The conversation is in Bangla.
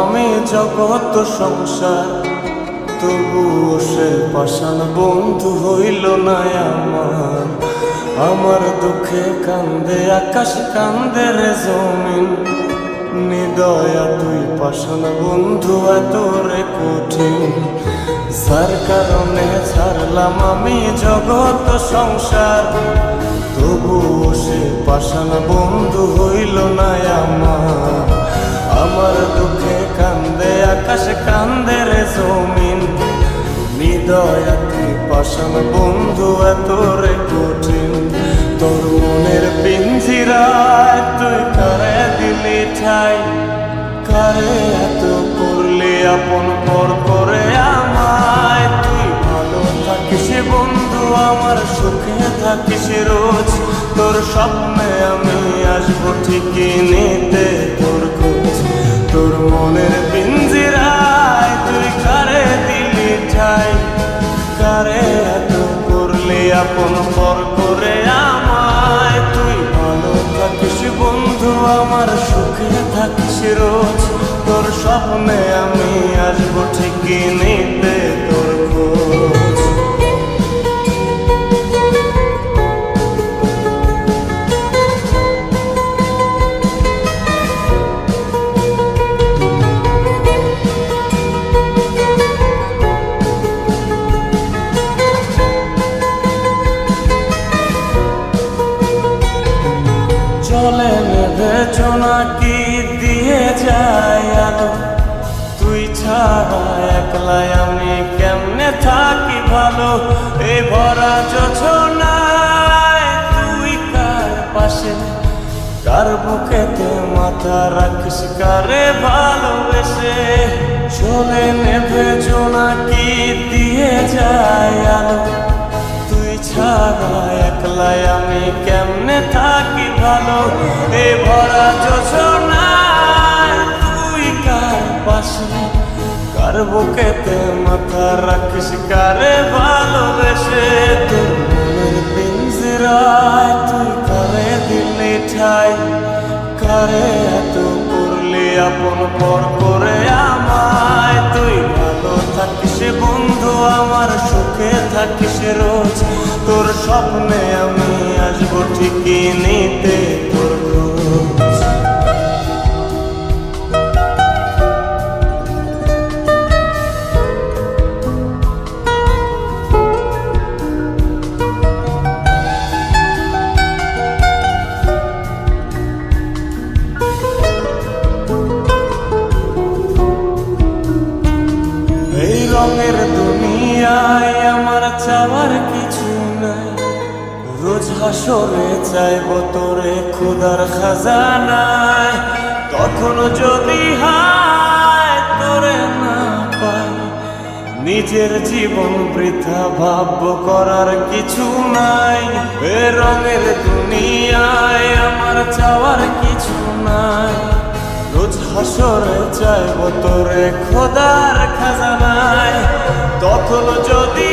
আমি জগৎ সংসার, তবুও সে পাষাণ বন্ধু হইল না আমার। আমার দুঃখে কান্দে আকাশ, কান্দে রে জমিন, নিদয়া তুই পাষাণ বন্ধু এত রে কঠিন। যার কারণে ছাড়লাম আমি জগৎ সংসার, তবুও সে পাষাণ বন্ধু হইল না আমার। আমার দুঃখে কান্দে আকাশ, কান্দে রে জমিন, নিদয়া তুই পাষাণ বন্ধু এত রে কঠিন। তোর মনের পিঞ্জিরায় তুই কারে দিলি ঠাই, কারে এত করলি আপন পর করে আমায়। তুই ভালো থাকিস বন্ধু আমার, সুখে থাকিস রোজ, তোর স্বপ্নে আমি আসবো ঠিকই নিতে তোর খোঁজ। তোর মনের পিঞ্জিরায় তুই কারে দিলি ঠাই, কারে এত করলি আপন পর করে আমায়। তুই ভালো থাকিস বন্ধু আমার, সুখে থাকিস রোজ, তোর স্বপ্নে আমি আসবো ঠিকই নিতে তোর খোঁজ। চলে নেবে জোনাকি দিয়ে যায় আলো, তুই ছাড়া একলাই আমি কেমনে থাকি ভালো। এই ভরা যোছনায় তুই কার পাশে, কার বুকেতে মাথা রাখিস, কারে ভালোবেসে। চলে নেবে জোনাকি দিয়ে যায় আলো, তুই ছাড়া একলাই আমি কেমনে থাকি ভালো। এ ভরা যোছনায় তুই কার পাশে, কার বুকেতে মাথা রাখিস, কারে ভালোবেসে। তোর মনের পিঞ্জিরায় তুই কারে দিলি ঠাই, কারে এত করলি আপন পর করে আমায়। তুই ভালো থাকিস বন্ধু আমার, সুখে থাকিস রোজ, তোর স্বপ্নে আমি আসবো ঠিকই নিতে তোর খোঁজ। এই রঙের দুনিয়ায় আমার চাওয়ার কিছু নাই, রোজ হাসরে চাইব তোরে খোদার খাজানায়। তখন যদি হায় তোরে না পাই, নিজের জীবন বৃথা ভাবব করার কিছু নাই। এ রঙের দুনিয়ায় আমার চাওয়ার কিছু নাই, রোজ হাসরে চাইব তোরে খোদার খাজানায়। তখন যদি